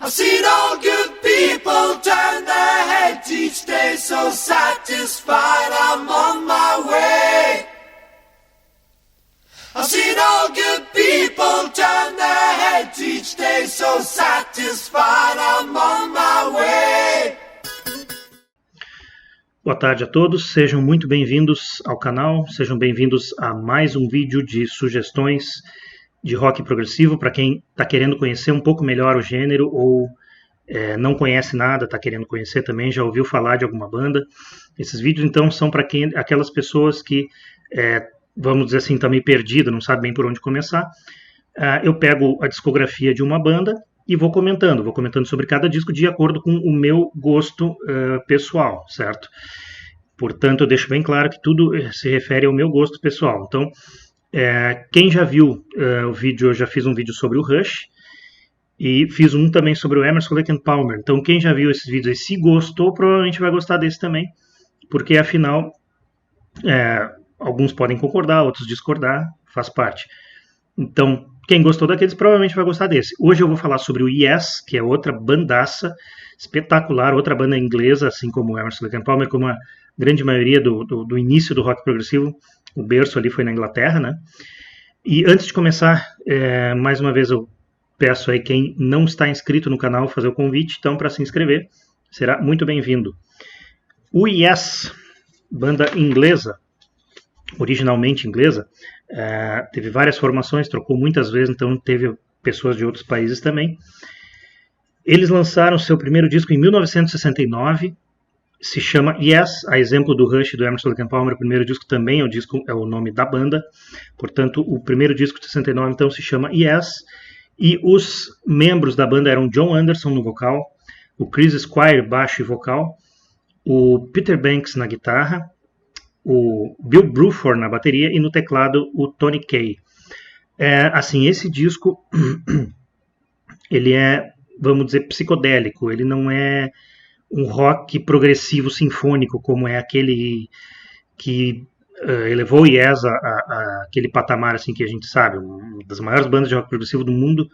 I've seen all good people turn their heads each day, so satisfied I'm on my way. I've seen all good people turn their heads each day, so satisfied I'm on my way. Boa tarde a todos, sejam muito bem-vindos ao canal, sejam bem-vindos a mais um vídeo de sugestões de rock progressivo para quem está querendo conhecer um pouco melhor o gênero ou não conhece nada, está querendo conhecer também, já ouviu falar de alguma banda. Esses vídeos então são para aquelas pessoas que, vamos dizer assim, estão meio perdidas, não sabem bem por onde começar. Eu pego a discografia de uma banda e vou comentando sobre cada disco de acordo com o meu gosto pessoal, certo? Portanto, eu deixo bem claro que tudo se refere ao meu gosto pessoal. Então, quem já viu o vídeo, eu já fiz um vídeo sobre o Rush e fiz um também sobre o Emerson, Lake and Palmer. Então, quem já viu esses vídeos e se gostou, provavelmente vai gostar desse também, porque afinal, alguns podem concordar, outros discordar, faz parte. Então, quem gostou daqueles provavelmente vai gostar desse. Hoje eu vou falar sobre o Yes, que é outra bandaça espetacular, outra banda inglesa, assim como o Emerson, Lake and Palmer, como a grande maioria do início do rock progressivo. O berço ali foi na Inglaterra, né? E antes de começar, mais uma vez eu peço aí quem não está inscrito no canal fazer o convite, então para se inscrever, será muito bem-vindo. O Yes, banda inglesa, originalmente inglesa, teve várias formações, trocou muitas vezes, então teve pessoas de outros países também. Eles lançaram seu primeiro disco em 1969, se chama Yes, a exemplo do Rush e do Emerson, Lake and Palmer. O primeiro disco também é o nome da banda, portanto o primeiro disco de 69 então se chama Yes, e os membros da banda eram John Anderson no vocal, o Chris Squire baixo e vocal, o Peter Banks na guitarra, o Bill Bruford na bateria e no teclado o Tony Kaye. Assim, esse disco ele é, vamos dizer, psicodélico, ele não é um rock progressivo sinfônico como é aquele que elevou o Yes a aquele patamar assim que a gente sabe, uma das maiores bandas de rock progressivo do mundo.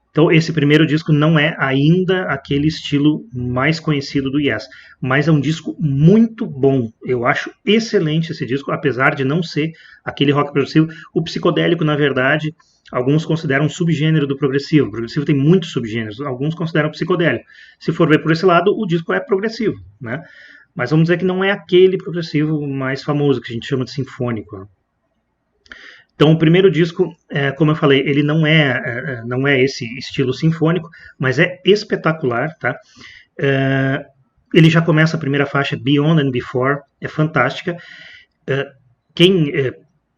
Então esse primeiro disco não é ainda aquele estilo mais conhecido do Yes, mas é um disco muito bom. Eu acho excelente esse disco, apesar de não ser aquele rock progressivo. O psicodélico, na verdade, alguns consideram um subgênero do progressivo. O progressivo tem muitos subgêneros, alguns consideram psicodélico. Se for ver por esse lado, o disco é progressivo, né? Mas vamos dizer que não é aquele progressivo mais famoso, que a gente chama de sinfônico, né? Então o primeiro disco, como eu falei, ele não é esse estilo sinfônico, mas é espetacular, tá? Ele já começa a primeira faixa, Beyond and Before, é fantástica. Quem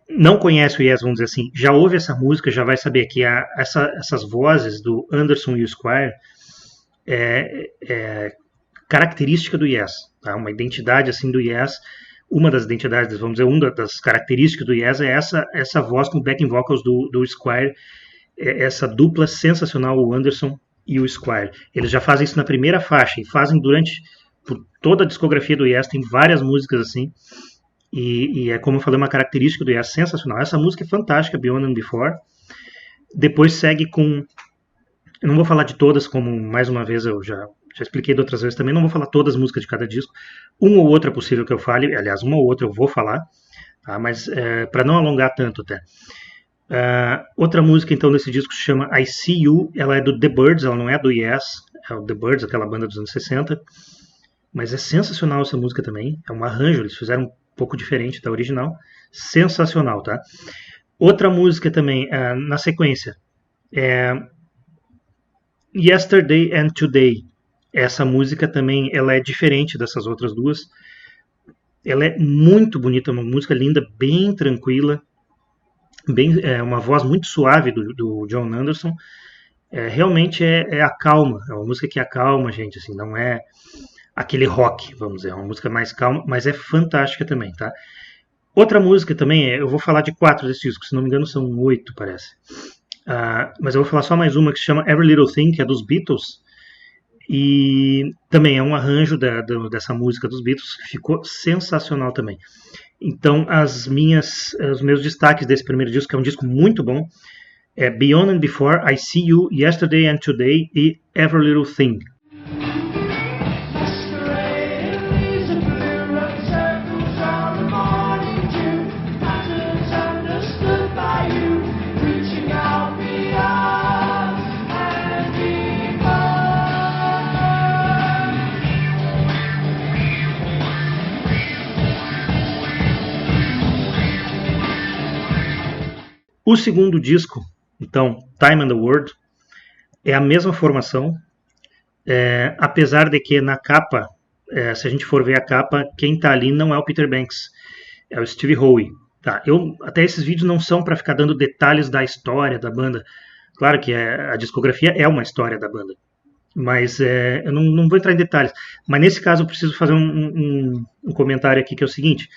não conhece o Yes, vamos dizer assim, já ouve essa música, já vai saber que essas vozes do Anderson e o Squire é característica do Yes, tá? Uma identidade assim do Yes. Uma das identidades, vamos dizer, uma das características do Yes é essa voz com backing vocals do Squire, essa dupla sensacional, o Anderson e o Squire. Eles já fazem isso na primeira faixa e fazem por toda a discografia do Yes, tem várias músicas assim, e é, como eu falei, uma característica do Yes sensacional. Essa música é fantástica, Beyond and Before. Depois segue com, eu não vou falar de todas, como mais uma vez eu já expliquei de outras vezes também, não vou falar todas as músicas de cada disco, uma ou outra é possível que eu fale, aliás, uma ou outra eu vou falar, tá? Mas para não alongar tanto até. Outra música então desse disco se chama I See You, ela é do The Byrds, ela não é do Yes, é o The Byrds, aquela banda dos anos 60, mas é sensacional essa música também, é um arranjo, eles fizeram um pouco diferente da original, sensacional, tá? Outra música também, na sequência, Yesterday and Today. Essa música também ela é diferente dessas outras duas. Ela é muito bonita, uma música linda, bem tranquila, uma voz muito suave do John Anderson. Realmente acalma, é uma música que acalma a gente, assim, não é aquele rock, vamos dizer, é uma música mais calma, mas é fantástica também, tá? Outra música também, eu vou falar de 4 desse disco, se não me engano são 8, parece. Mas eu vou falar só mais uma que se chama Every Little Thing, que é dos Beatles. E também é um arranjo dessa música dos Beatles, que ficou sensacional também. Então os meus destaques desse primeiro disco, que é um disco muito bom, É Beyond and Before, I See You, Yesterday and Today e Every Little Thing. O segundo disco, então, Time and the World, é a mesma formação, apesar de que na capa, se a gente for ver a capa, quem está ali não é o Peter Banks, é o Steve Howe. Tá? Até esses vídeos não são para ficar dando detalhes da história da banda. Claro que a discografia é uma história da banda, mas eu não vou entrar em detalhes. Mas nesse caso eu preciso fazer um comentário aqui, que é o seguinte.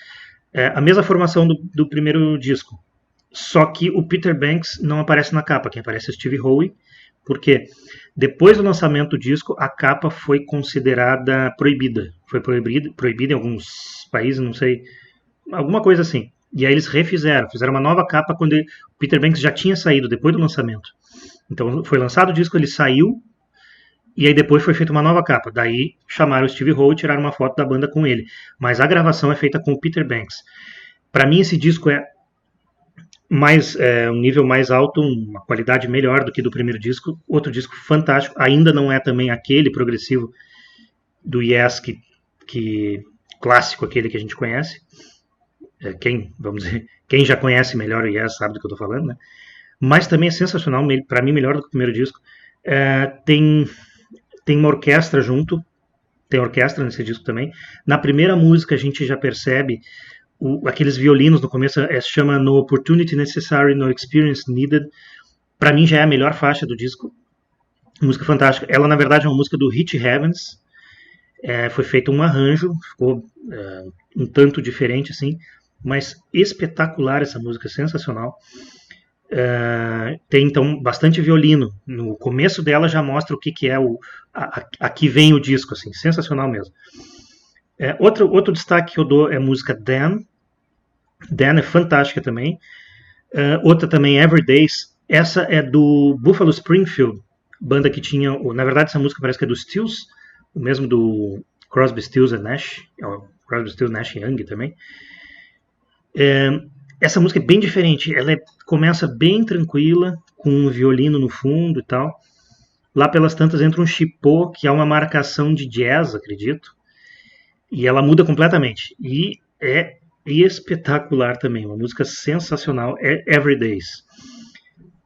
A mesma formação do primeiro disco, só que o Peter Banks não aparece na capa, quem aparece é o Steve Howe, porque depois do lançamento do disco, a capa foi considerada proibida. Foi proibida em alguns países, não sei, alguma coisa assim. E aí eles fizeram uma nova capa quando o Peter Banks já tinha saído, depois do lançamento. Então foi lançado o disco, ele saiu, e aí depois foi feita uma nova capa. Daí chamaram o Steve Howe e tiraram uma foto da banda com ele. Mas a gravação é feita com o Peter Banks. Para mim esse disco é um nível mais alto, uma qualidade melhor do que do primeiro disco. Outro disco fantástico, ainda não é também aquele progressivo do Yes, que clássico, aquele que a gente conhece. Quem já conhece melhor o Yes sabe do que eu estou falando, né? Mas também é sensacional, para mim melhor do que o primeiro disco. Tem uma orquestra junto, tem orquestra nesse disco também. Na primeira música a gente já percebe aqueles violinos no começo, se chama No Opportunity Necessary, No Experience Needed. Para mim já é a melhor faixa do disco. Música fantástica. Ela na verdade é uma música do Hit Heavens. Foi feito um arranjo, ficou um tanto diferente assim, mas espetacular essa música, sensacional. Tem então bastante violino. No começo dela já mostra o que é aqui vem o disco, assim, sensacional mesmo. Outro destaque que eu dou é a música Dan. Dan é fantástica também. Outra também, Everydays. Essa é do Buffalo Springfield, banda que tinha... Na verdade, essa música parece que é do Stills, o mesmo do Crosby, Stills and Nash. Crosby, Stills, Nash e Young também. Essa música é bem diferente. Ela começa bem tranquila, com um violino no fundo e tal. Lá pelas tantas entra um chipô, que é uma marcação de jazz, acredito. E ela muda completamente. E é espetacular também. Uma música sensacional. É Everydays.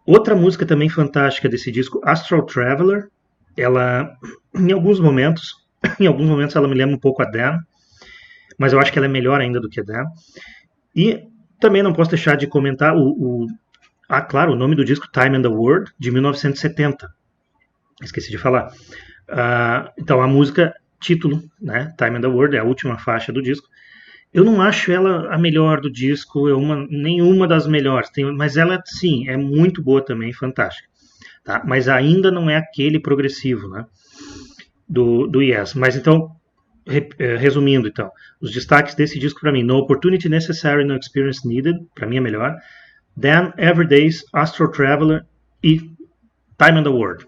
Outra música também fantástica desse disco, Astral Traveler. Ela, em alguns momentos ela me lembra um pouco a Dan. Mas eu acho que ela é melhor ainda do que a Dan. E também não posso deixar de comentar claro, o nome do disco, Time and the World, de 1970. Esqueci de falar. Então a música... título, né? Time and the World, é a última faixa do disco. Eu não acho ela a melhor do disco, nenhuma das melhores, mas ela, sim, é muito boa também, fantástica. Tá? Mas ainda não é aquele progressivo, né? Do Yes. Mas então, resumindo, então, os destaques desse disco para mim: No Opportunity Necessary, No Experience Needed, para mim é melhor. Dan, Everydays, Astral Traveler e Time and the World.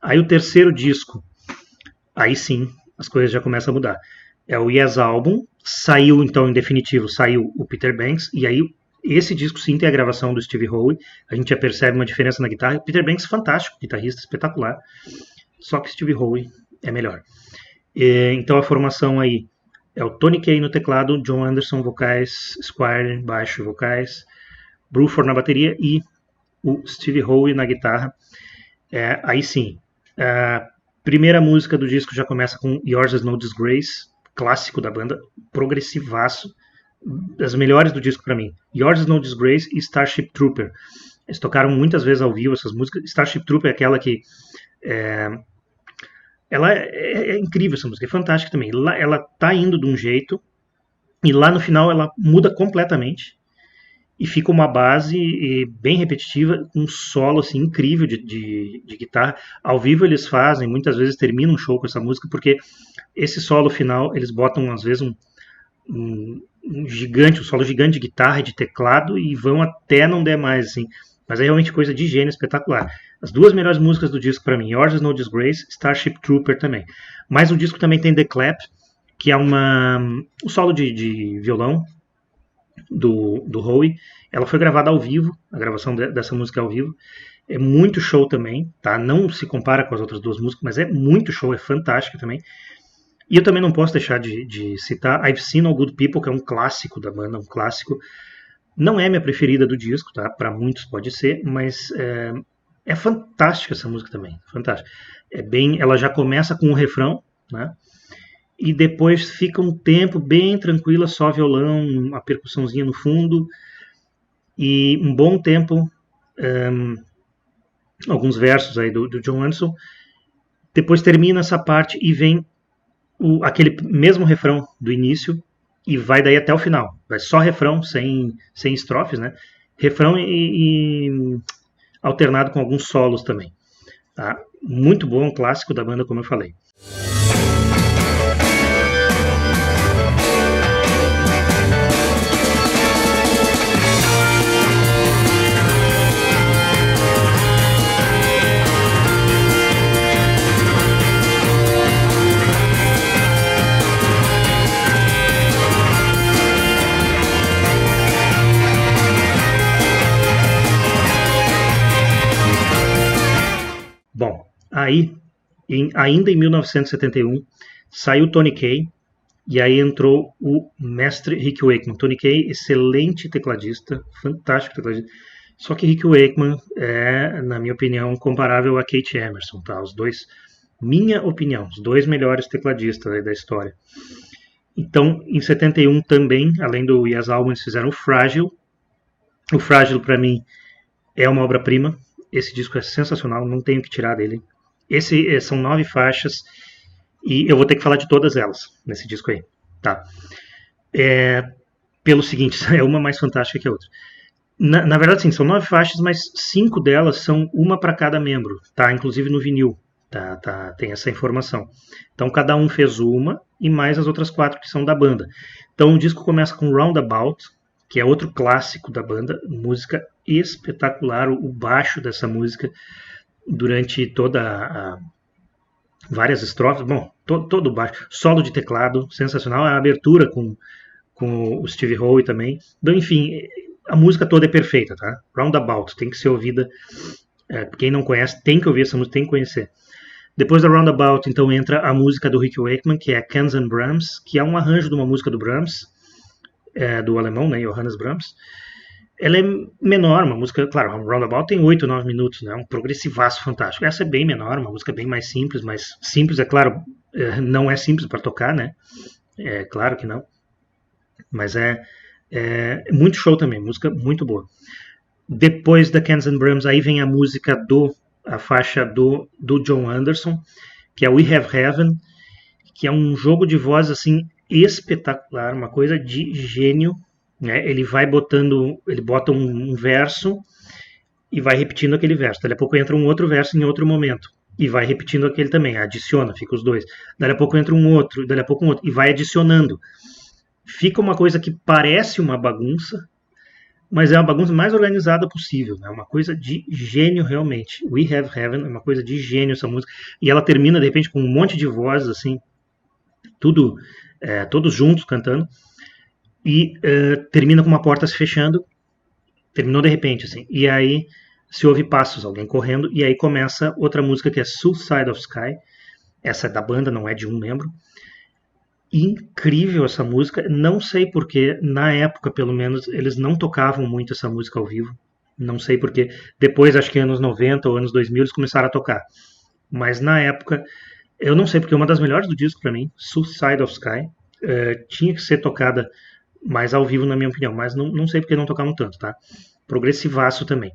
Aí o terceiro disco, aí sim, as coisas já começam a mudar. É o Yes Album, saiu então em definitivo, saiu o Peter Banks, e aí esse disco sim tem a gravação do Steve Howe, a gente já percebe uma diferença na guitarra. Peter Banks, fantástico, guitarrista, espetacular, só que Steve Howe é melhor. Então a formação aí é o Tony Kaye no teclado, John Anderson vocais, Squire baixo vocais, Bruford na bateria e o Steve Howe na guitarra. Aí sim, a primeira música do disco já começa com Yours Is No Disgrace, clássico da banda, progressivaço, das melhores do disco para mim. Yours Is No Disgrace e Starship Trooper. Eles tocaram muitas vezes ao vivo essas músicas. Starship Trooper é aquela que Ela é incrível, essa música, é fantástica também. Ela tá indo de um jeito, e lá no final ela muda completamente, e fica uma base bem repetitiva, um solo assim, incrível de guitarra. Ao vivo eles fazem, muitas vezes terminam um show com essa música, porque esse solo final, eles botam às vezes um gigante, um solo gigante de guitarra e de teclado, e vão até não der mais, assim. Mas é realmente coisa de gênio, espetacular. As duas melhores músicas do disco para mim, Yours is No Disgrace, Starship Trooper também. Mas o disco também tem The Clap, que é um solo de violão do Howe. Ela foi gravada ao vivo, a gravação dessa música é ao vivo. É muito show também, tá? Não se compara com as outras duas músicas, mas é muito show, é fantástica também. E eu também não posso deixar de citar I've Seen All Good People, que é um clássico da banda, um clássico. Não é minha preferida do disco, tá? Para muitos pode ser, mas é fantástica essa música também, fantástica. Ela já começa com o refrão, né? E depois fica um tempo bem tranquila, só violão, uma percussãozinha no fundo, e um bom tempo, alguns versos aí do John Anderson. Depois termina essa parte e vem aquele mesmo refrão do início, e vai daí até o final. Vai só refrão, sem estrofes, né? Refrão e alternado com alguns solos também. Tá? Muito bom, um clássico da banda, como eu falei. Bom, aí, ainda em 1971, saiu Tony Kaye, e aí entrou o mestre Rick Wakeman. Tony Kaye, excelente tecladista, fantástico tecladista. Só que Rick Wakeman é, na minha opinião, comparável a Keith Emerson, tá? Os dois, minha opinião, os dois melhores tecladistas da história. Então, em 71 também, além do Yes Album, eles fizeram o Frágil. O Frágil, para mim, é uma obra-prima. Esse disco é sensacional, não tenho que tirar dele. São 9 faixas e eu vou ter que falar de todas elas nesse disco aí, tá? Pelo seguinte, é uma mais fantástica que a outra. Na verdade, sim, são 9 faixas, mas 5 delas são uma para cada membro, tá? Inclusive no vinil, tá? Tem essa informação. Então cada um fez uma e mais as outras 4 que são da banda. Então o disco começa com Roundabout, que é outro clássico da banda, música espetacular, o baixo dessa música durante várias estrofes, bom, todo o baixo, solo de teclado, sensacional, a abertura com o Steve Howe também, então, enfim, a música toda é perfeita, tá? Roundabout, tem que ser ouvida, quem não conhece tem que ouvir essa música, tem que conhecer. Depois da Roundabout, então, entra a música do Rick Wakeman, que é Cans and Brahms, que é um arranjo de uma música do Brahms, do alemão, né, Johannes Brahms. Ela é menor, uma música, claro, um Roundabout tem 8, 9 minutos, né, um progressivaço fantástico. Essa é bem menor, uma música bem mais simples, mas simples, é claro, não é simples para tocar, né, é claro que não, mas é muito show também, música muito boa. Depois da Cans and Brahms, aí vem a faixa do John Anderson, que é We Have Heaven, que é um jogo de voz, assim, espetacular, uma coisa de gênio, né? Ele bota um verso e vai repetindo aquele verso. Daqui a pouco entra um outro verso em outro momento e vai repetindo aquele também, adiciona, fica os dois. Daqui a pouco entra um outro, daqui a pouco um outro e vai adicionando. Fica uma coisa que parece uma bagunça, mas é uma bagunça mais organizada possível, né? Uma coisa de gênio realmente. We Have Heaven é uma coisa de gênio essa música, e ela termina de repente com um monte de vozes assim, todos juntos cantando, e termina com uma porta se fechando, terminou de repente, assim, e aí se ouve passos, alguém correndo, e aí começa outra música que é Suicide of Sky, essa é da banda, não é de um membro. Incrível essa música, não sei porque, na época pelo menos, eles não tocavam muito essa música ao vivo, não sei porque, depois acho que anos 90 ou anos 2000 eles começaram a tocar, mas na época, eu não sei porque, uma das melhores do disco pra mim, Suicide of Sky, tinha que ser tocada mais ao vivo na minha opinião, mas não sei porque não tocavam tanto, tá? Progressivaço também.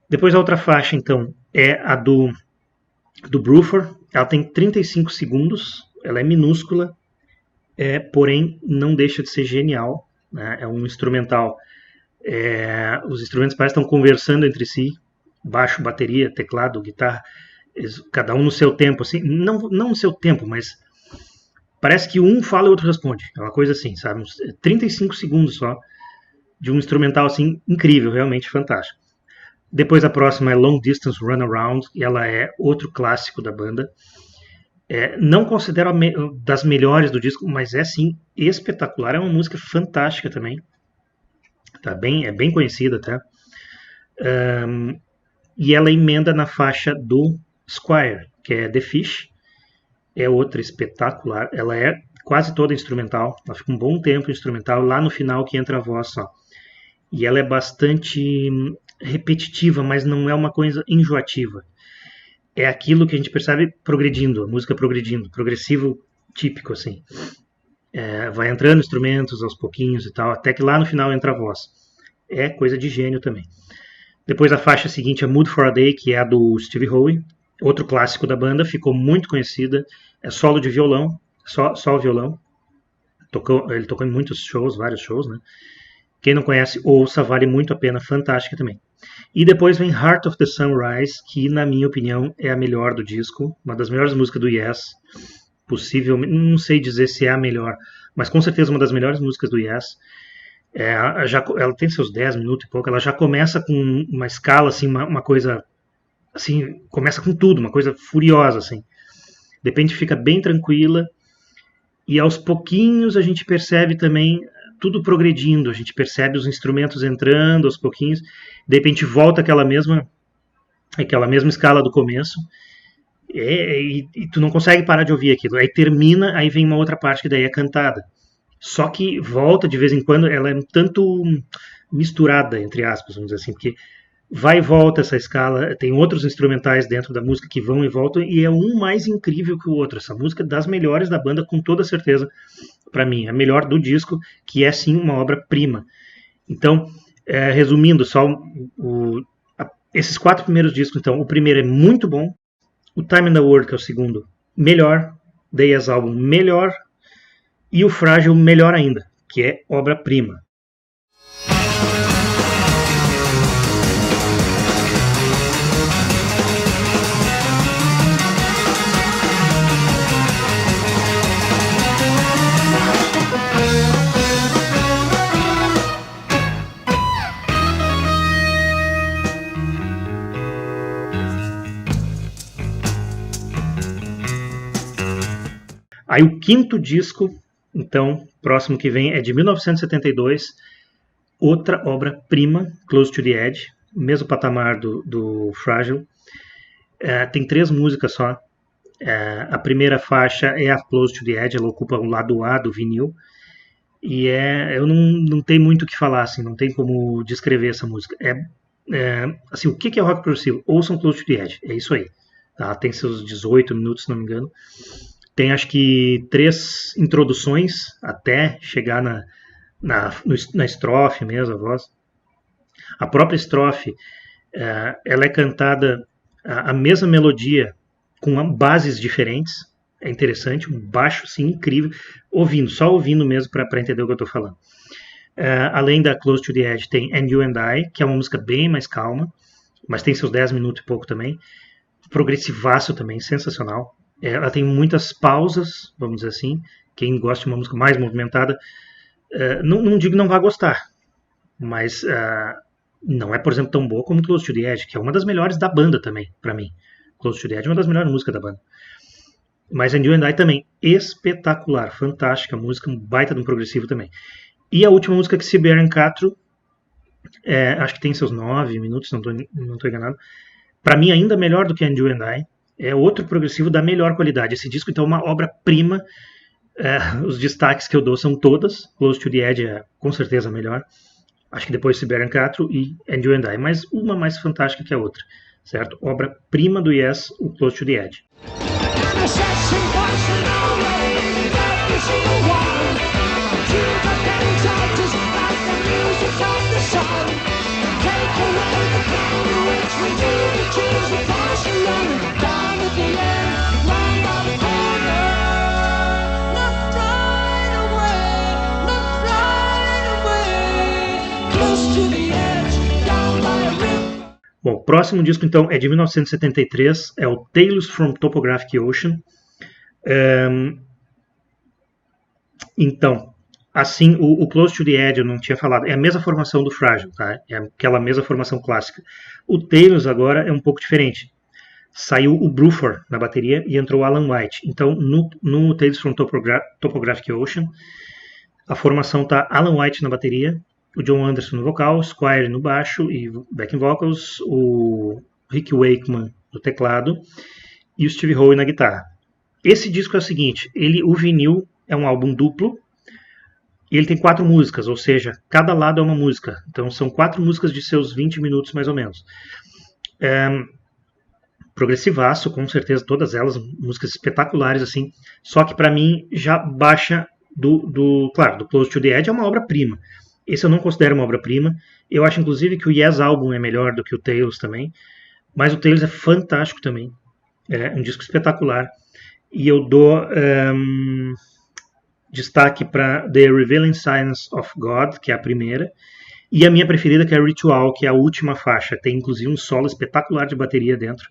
Depois a outra faixa então é a do do Bruford. Ela tem 35 segundos, ela é minúscula, porém não deixa de ser genial, né? É um instrumental. Os instrumentos parecem estão conversando entre si, baixo, bateria, teclado, guitarra, cada um no seu tempo, assim, não no seu tempo, mas parece que um fala e o outro responde, é uma coisa assim, sabe, uns 35 segundos só, de um instrumental assim, incrível, realmente fantástico. Depois a próxima é Long Distance Runaround, e ela é outro clássico da banda. Não considero das melhores do disco, mas é sim espetacular, é uma música fantástica também, é bem conhecida até. E ela emenda na faixa do Squire, que é The Fish, é outra espetacular, ela é quase toda instrumental, ela fica um bom tempo instrumental, lá no final que entra a voz só. E ela é bastante repetitiva, mas não é uma coisa enjoativa. É aquilo que a gente percebe progredindo, a música progredindo, progressivo típico, assim. Vai entrando instrumentos aos pouquinhos e tal, até que lá no final entra a voz. É coisa de gênio também. Depois a faixa seguinte é Mood for a Day, que é a do Stevie Howe, outro clássico da banda, ficou muito conhecida, é solo de violão, só o violão. Ele tocou em muitos shows, vários shows, né? Quem não conhece, ouça, vale muito a pena, fantástica também. E depois vem Heart of the Sunrise, que na minha opinião é a melhor do disco, uma das melhores músicas do Yes, possivelmente, não sei dizer se é a melhor, mas com certeza uma das melhores músicas do Yes. Ela tem seus 10 minutos e pouco, ela já começa com uma escala, assim, uma coisa, assim, começa com tudo, uma coisa furiosa, assim. De repente fica bem tranquila, e aos pouquinhos a gente percebe também tudo progredindo, a gente percebe os instrumentos entrando aos pouquinhos, de repente volta aquela mesma escala do começo, e tu não consegue parar de ouvir aquilo. Aí termina, aí vem uma outra parte que daí é cantada. Só que volta de vez em quando, ela é um tanto misturada, entre aspas, vamos dizer assim, porque vai e volta essa escala, tem outros instrumentais dentro da música que vão e voltam, e é um mais incrível que o outro. Essa música é das melhores da banda, com toda certeza, para mim, a melhor do disco, que é sim uma obra-prima. Então, resumindo, só esses 4 primeiros discos, então, o primeiro é muito bom, o Time in the World, que é o segundo, melhor, The Yes Album, melhor, e o Frágil, melhor ainda, que é obra-prima. Aí o quinto disco, então, próximo que vem, é de 1972, outra obra-prima, Close to the Edge, mesmo patamar do Frágil. Tem 3 músicas só. A primeira faixa é a Close to the Edge, ela ocupa o lado A do vinil. E eu não tenho muito o que falar, assim, não tem como descrever essa música. Assim, o que é rock progressivo? Ouçam Close to the Edge, é isso aí. Tá? Tem seus 18 minutos, se não me engano. Tem acho que 3 introduções até chegar na estrofe mesmo, a voz. A própria estrofe, ela é cantada a mesma melodia com bases diferentes. É interessante, um baixo assim, incrível. Só ouvindo mesmo para entender o que eu estou falando. Além da Close to the Edge, tem And You and I, que é uma música bem mais calma, mas tem seus 10 minutos e pouco também. Progressivaço também, sensacional. Ela tem muitas pausas, vamos dizer assim. Quem gosta de uma música mais movimentada, não digo que não vai gostar, mas não é, por exemplo, tão boa como Close to the Edge, que é uma das melhores da banda também, para mim. Close to the Edge é uma das melhores músicas da banda. Mas And You and I também, espetacular, fantástica música, um baita de um progressivo também. E a última música, que Siberian Catru, acho que tem seus 9 minutos, não estou enganado. Para mim, ainda melhor do que And You and I. É outro progressivo da melhor qualidade. Esse disco, então, é uma obra-prima. Os destaques que eu dou são todas. Close to the Edge é com certeza a melhor. Acho que depois Siberian Catru e And You and I. Mas uma mais fantástica que a outra. Certo? Obra-prima do Yes, o Close to the Edge. We do the choose the passion and the próximo disco, então, é de 1973, é o Tales from Topographic Ocean. Então, assim, o Close to the Edge eu não tinha falado, é a mesma formação do Frágil, tá? É aquela mesma formação clássica. O Tales agora é um pouco diferente. Saiu o Bruford na bateria e entrou o Alan White. Então, no Tales from Topographic Ocean, a formação tá Alan White na bateria, o John Anderson no vocal, o Squire no baixo e backing vocals, o Rick Wakeman no teclado e o Steve Howe na guitarra. Esse disco é o seguinte, o vinil é um álbum duplo e ele tem 4 músicas, ou seja, cada lado é uma música. Então são 4 músicas de seus 20 minutos mais ou menos. Progressivaço, com certeza, todas elas, músicas espetaculares, assim. Só que para mim já baixa claro, do Close to the Edge é uma obra-prima. Esse eu não considero uma obra-prima. Eu acho, inclusive, que o Yes Album é melhor do que o Tales também. Mas o Tales é fantástico também. É um disco espetacular. E eu dou destaque para The Revealing Signs of God, que é a primeira. E a minha preferida, que é Ritual, que é a última faixa. Tem, inclusive, um solo espetacular de bateria dentro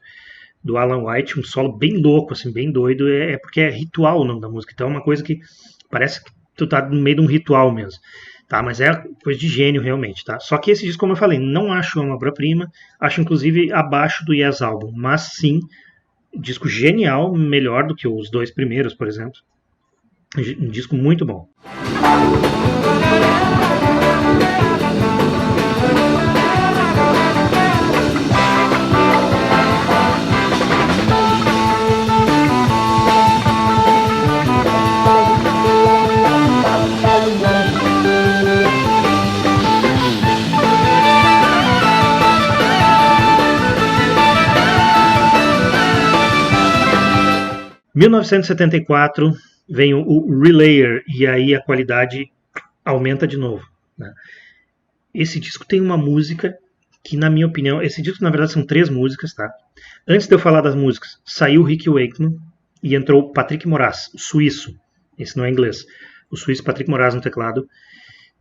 do Alan White. Um solo bem louco, assim, bem doido. É porque é ritual o nome da música. Então é uma coisa que parece que tu tá no meio de um ritual mesmo. Tá, mas é coisa de gênio realmente, tá? Só que esse disco, como eu falei, não acho uma obra-prima, acho inclusive abaixo do Yes Album, mas sim, disco genial, melhor do que os 2 primeiros, por exemplo. Um disco muito bom. 1974 vem o Relayer e aí a qualidade aumenta de novo, né? Esse disco tem uma música que, na minha opinião, esse disco na verdade são 3 músicas, tá? Antes de eu falar das músicas, saiu o Rick Wakeman e entrou o Patrick Moraz, o suíço, esse não é inglês, o suíço Patrick Moraz no teclado,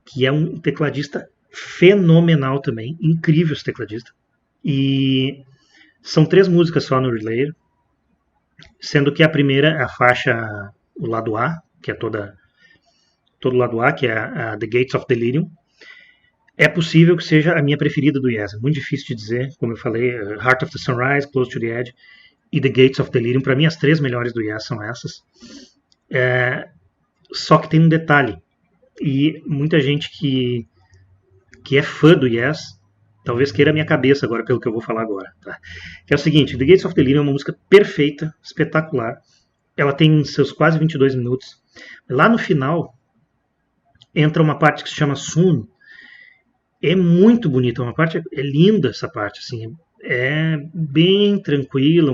que é um tecladista fenomenal também, incrível esse tecladista. E são 3 músicas só no Relayer, sendo que a primeira é a faixa, o lado A, que é todo o lado A, que é a The Gates of Delirium. É possível que seja a minha preferida do Yes, é muito difícil de dizer, como eu falei, Heart of the Sunrise, Close to the Edge e The Gates of Delirium. Para mim as 3 melhores do Yes são essas. Só que tem um detalhe, e muita gente que é fã do Yes talvez queira a minha cabeça agora pelo que eu vou falar agora, tá? Que é o seguinte, The Gates of Delirium é uma música perfeita, espetacular. Ela tem seus quase 22 minutos. Lá no final entra uma parte que se chama Soon. É muito bonita, uma parte é linda essa parte, assim, é bem tranquila,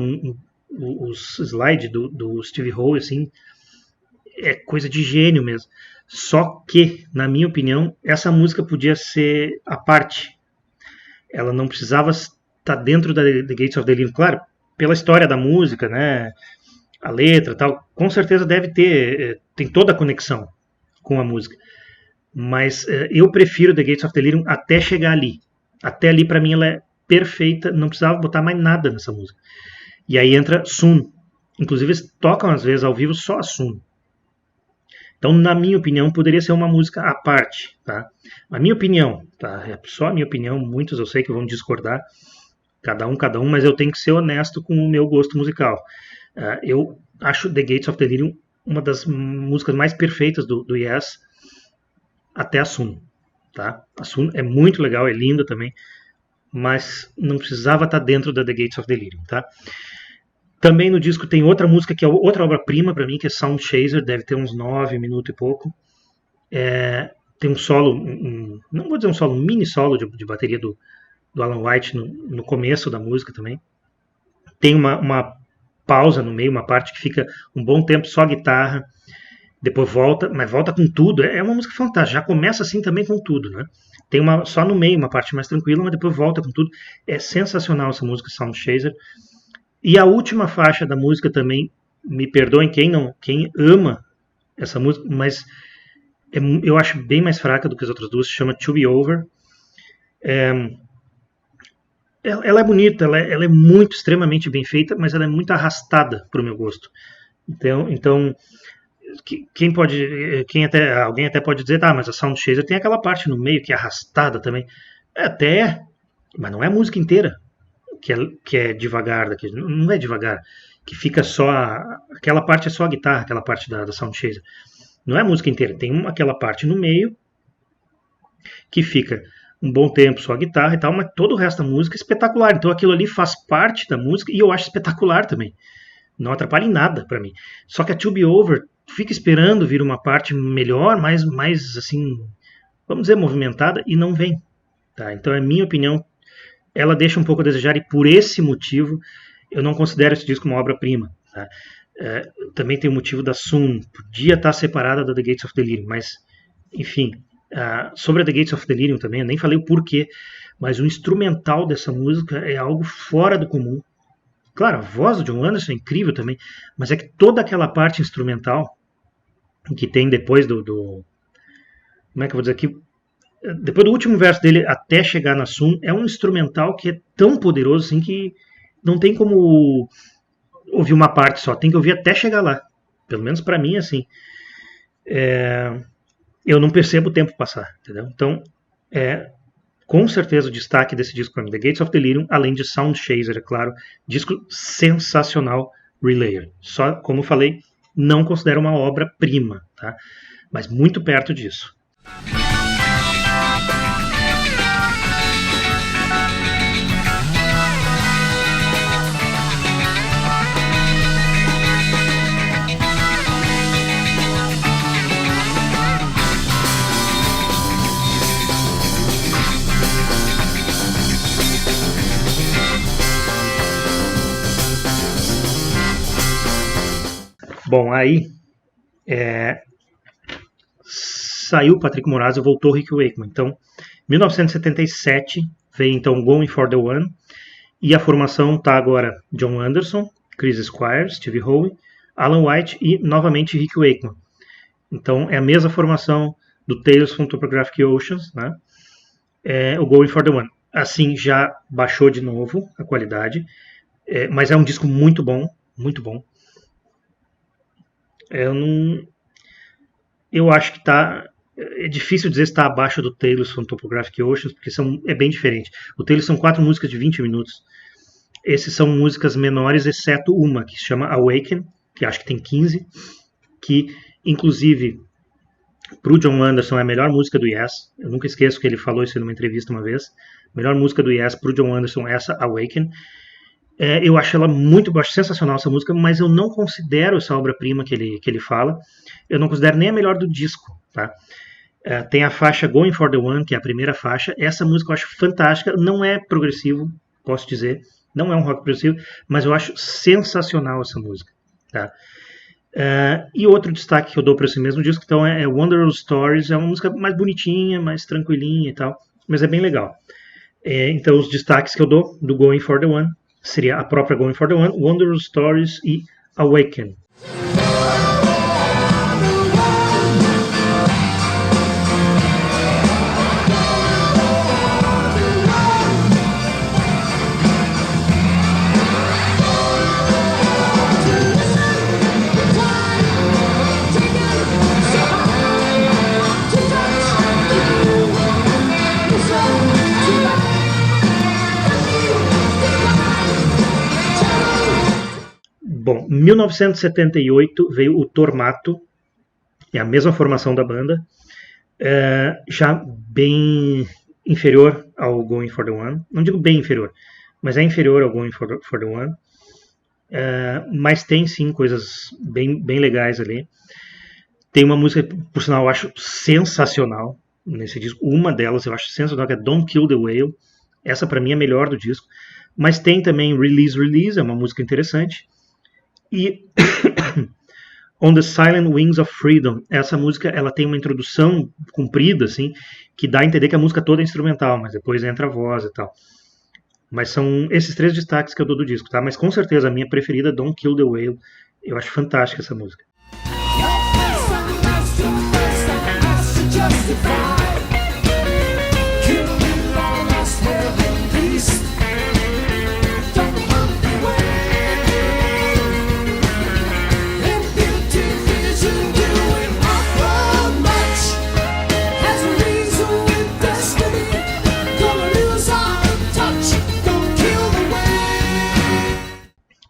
os slides do Steve Howe, assim, é coisa de gênio mesmo. Só que, na minha opinião, essa música podia ser a parte. Ela não precisava estar dentro da The Gates of Delirium, claro, pela história da música, né, a letra e tal, com certeza deve ter, tem toda a conexão com a música. Mas eu prefiro The Gates of Delirium até chegar ali. Até ali, para mim, ela é perfeita, não precisava botar mais nada nessa música. E aí entra Soon. Inclusive, eles tocam às vezes ao vivo só a Soon. Então, na minha opinião, poderia ser uma música à parte, tá? A minha opinião, tá? É só a minha opinião, muitos eu sei que vão discordar, cada um, mas eu tenho que ser honesto com o meu gosto musical. Eu acho The Gates of Delirium uma das músicas mais perfeitas do Yes, até a Soon, tá? A Soon é muito legal, é linda também, mas não precisava estar dentro da The Gates of Delirium, tá? Também no disco tem outra música que é outra obra-prima para mim, que é Sound Chaser, deve ter uns 9 minutos e pouco. Tem um solo, não vou dizer um solo, um mini solo de bateria do Alan White no começo da música também. Tem uma pausa no meio, uma parte que fica um bom tempo só guitarra, depois volta, mas volta com tudo. É uma música fantástica, já começa assim também com tudo, né? Tem só no meio uma parte mais tranquila, mas depois volta com tudo. É sensacional essa música Sound Chaser. E a última faixa da música também, me perdoem quem ama essa música, mas eu acho bem mais fraca do que as outras duas, se chama To Be Over. ela é bonita, ela é muito, extremamente bem feita, mas ela é muito arrastada para o meu gosto. Então alguém até pode dizer, tá, mas a Sound Chaser tem aquela parte no meio que é arrastada também. Até é, mas não é a música inteira que é devagar, não é devagar, que fica só, aquela parte é só a guitarra, aquela parte da Sound Chaser. Não é a música inteira, tem aquela parte no meio que fica um bom tempo só a guitarra e tal, mas todo o resto da música é espetacular. Então aquilo ali faz parte da música e eu acho espetacular também. Não atrapalha em nada pra mim. Só que a To Be Over fica esperando vir uma parte melhor, mais assim, vamos dizer, movimentada, e não vem. Tá? Então, é minha opinião, ela deixa um pouco a desejar, e por esse motivo eu não considero esse disco uma obra-prima. Tá? Também tem o motivo da Soon, podia estar separada da The Gates of Delirium, mas, enfim, sobre a The Gates of Delirium também, eu nem falei o porquê, mas o instrumental dessa música é algo fora do comum. Claro, a voz do John Anderson é incrível também, mas é que toda aquela parte instrumental que tem depois do como é que eu vou dizer aqui? Depois do último verso dele até chegar na Soon, é um instrumental que é tão poderoso assim que não tem como ouvir uma parte só, tem que ouvir até chegar lá. Pelo menos para mim, assim. Eu não percebo o tempo passar, entendeu? Então, com certeza o destaque desse disco para mim, The Gates of Delirium, além de Sound Chaser, é claro, disco sensacional, Relayer. Só, como eu falei, não considero uma obra-prima, tá? Mas muito perto disso. Bom, aí saiu o Patrick Moraz e voltou o Rick Wakeman. Então, em 1977 veio então Going for the One, e a formação está agora John Anderson, Chris Squire, Steve Howe, Alan White e novamente Rick Wakeman. Então é a mesma formação do Tales from Topographic Oceans, né? O Going for the One. Assim já baixou de novo a qualidade, mas é um disco muito bom, muito bom. Eu acho que é difícil dizer se está abaixo do Tales from Topographic Oceans, porque é bem diferente. O Tales são 4 músicas de 20 minutos. Esses são músicas menores, exceto uma, que se chama Awaken, que acho que tem 15, que, inclusive, para o John Anderson é a melhor música do Yes. Eu nunca esqueço que ele falou isso numa entrevista uma vez. A melhor música do Yes para o John Anderson é essa, Awaken. Eu acho ela eu acho sensacional essa música, mas eu não considero essa obra-prima que ele fala. Eu não considero nem a melhor do disco, tá? Tem a faixa Going for the One, que é a primeira faixa. Essa música eu acho fantástica. Não é progressivo, posso dizer. Não é um rock progressivo, mas eu acho sensacional essa música, tá? E outro destaque que eu dou para esse mesmo disco, então, é Wonderful Stories. É uma música mais bonitinha, mais tranquilinha e tal, mas é bem legal. Então, os destaques que eu dou do Going for the One seria a própria Going for the One, Wonderful Stories e Awaken. Bom, em 1978 veio o Tormato, é a mesma formação da banda, já bem inferior ao Going for the One. Não digo bem inferior, mas é inferior ao Going for the One. Mas tem sim coisas bem legais ali. Tem uma música, por sinal, eu acho sensacional nesse disco. Uma delas eu acho sensacional, que é Don't Kill the Whale. Essa para mim é a melhor do disco. Mas tem também Release, Release, é uma música interessante. E On the Silent Wings of Freedom, essa música ela tem uma introdução comprida, assim, que dá a entender que a música toda é instrumental, mas depois entra a voz e tal. Mas são esses 3 destaques que eu dou do disco, tá? Mas com certeza a minha preferida é Don't Kill the Whale. Eu acho fantástica essa música.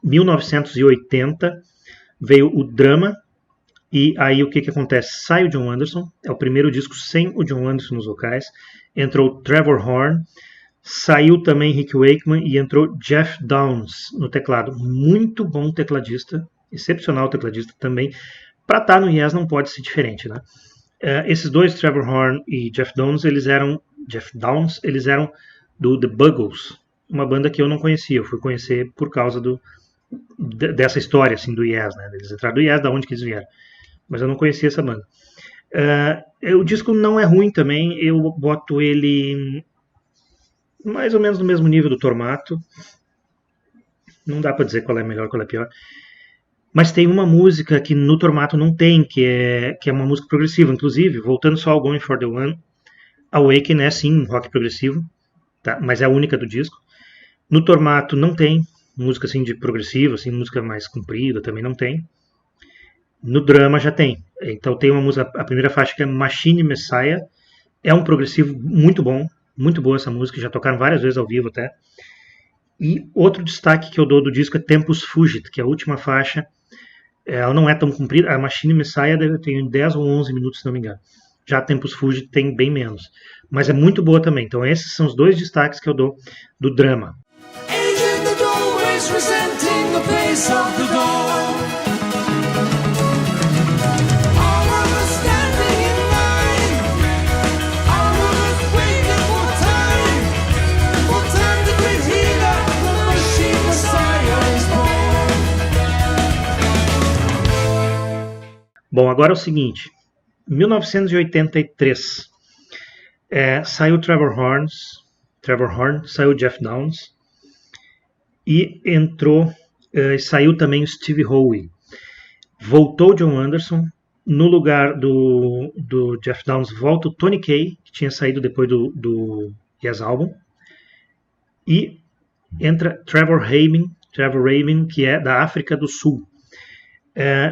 1980 veio o Drama, e aí o que acontece? Sai o John Anderson, é o primeiro disco sem o John Anderson nos vocais, entrou Trevor Horn, saiu também Rick Wakeman e entrou Jeff Downes no teclado. Muito bom tecladista, excepcional tecladista também. Para estar no Yes não pode ser diferente, né? Esses dois, Trevor Horn e Jeff Downes, eles eram do The Buggles, uma banda que eu não conhecia. Eu fui conhecer por causa dessa história assim, do Yes, né? Eles entraram do Yes, da onde que eles vieram. Mas eu não conhecia essa banda. O disco não é ruim também, eu boto ele mais ou menos no mesmo nível do Tormato. Não dá para dizer qual é melhor, qual é pior. Mas tem uma música que no Tormato não tem, que é uma música progressiva. Inclusive, voltando só ao Going for the One, Awaken é sim um rock progressivo, tá? Mas é a única do disco. No Tormato não tem música assim de progressiva, assim, música mais comprida também não tem. No Drama já tem. Então tem uma música, a primeira faixa que é Machine Messiah, é um progressivo muito bom, muito boa essa música, já tocaram várias vezes ao vivo até. E outro destaque que eu dou do disco é Tempus Fugit, que é a última faixa. Ela não é tão comprida, a Machine Messiah tem 10 ou 11 minutos, se não me engano. Já a Tempus Fugit tem bem menos. Mas é muito boa também. Então esses são os dois destaques que eu dou do Drama. Bom, agora é o seguinte, 1983, saiu Trevor Horn, saiu Jeff Downes e saiu também o Steve Howe. Voltou John Anderson, no lugar do Jeff Downes volta o Tony Kaye, que tinha saído depois do Yes Album, e entra Trevor Rabin, que é da África do Sul.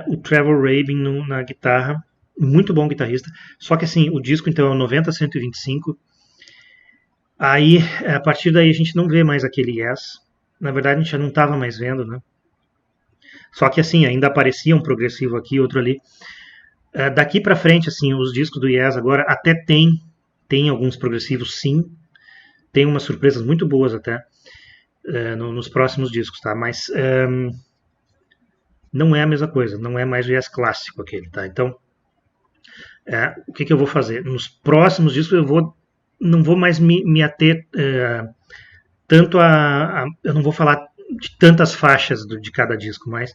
O Trevor Rabin na guitarra, muito bom guitarrista, só que assim, o disco então é o 90-125, aí a partir daí a gente não vê mais aquele Yes, na verdade a gente já não estava mais vendo, né? Só que assim, ainda aparecia um progressivo aqui, outro ali. Daqui pra frente, assim, os discos do Yes agora até tem alguns progressivos sim, tem umas surpresas muito boas até nos próximos discos, tá? Mas não é a mesma coisa, não é mais o Yes clássico aquele, tá? Então, o que eu vou fazer? Nos próximos discos não vou mais me ater tanto eu não vou falar de tantas faixas de cada disco mais,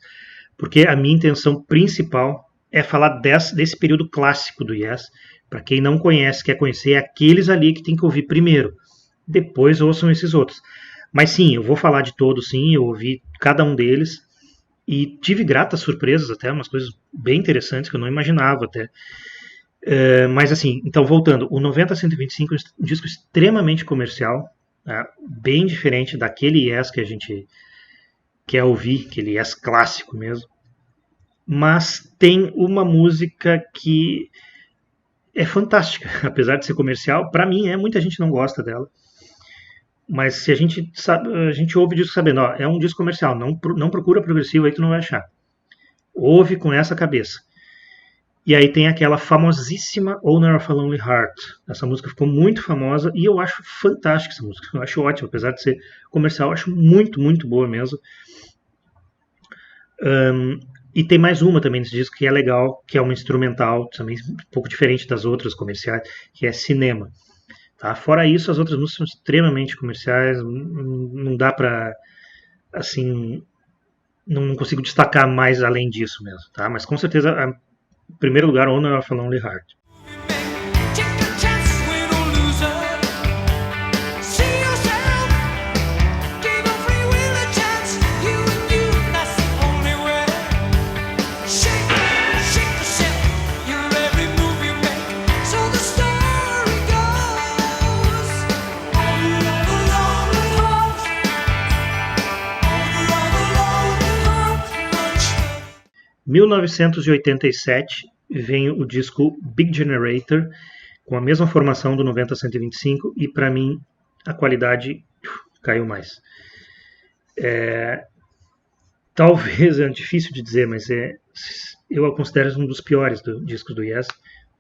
porque a minha intenção principal é falar desse período clássico do Yes. Para quem não conhece, quer conhecer, é aqueles ali que tem que ouvir primeiro, depois ouçam esses outros. Mas sim, eu vou falar de todos, sim, eu ouvi cada um deles, e tive gratas surpresas até, umas coisas bem interessantes que eu não imaginava até. Mas assim, então voltando, o 90-125 é um disco extremamente comercial, bem diferente daquele Yes que a gente quer ouvir, aquele Yes clássico mesmo. Mas tem uma música que é fantástica, apesar de ser comercial, para mim muita gente não gosta dela. Mas se a gente ouve o disco sabendo, é um disco comercial, não procura progressivo aí que tu não vai achar. Ouve com essa cabeça. E aí tem aquela famosíssima Owner of a Lonely Heart. Essa música ficou muito famosa e eu acho fantástica essa música. Eu acho ótima, apesar de ser comercial, eu acho muito, muito boa mesmo. E tem mais uma também nesse disco que é legal, que é uma instrumental, também um pouco diferente das outras comerciais, que é Cinema. Tá? Fora isso, as outras músicas são extremamente comerciais, não dá pra, assim, não consigo destacar mais além disso mesmo, tá? Mas com certeza, em primeiro lugar, Owner of a Lonely Heart. Em 1987 vem o disco Big Generator, com a mesma formação do 90-125, e para mim a qualidade caiu mais. talvez, é difícil de dizer, mas eu a considero um dos piores discos do Yes.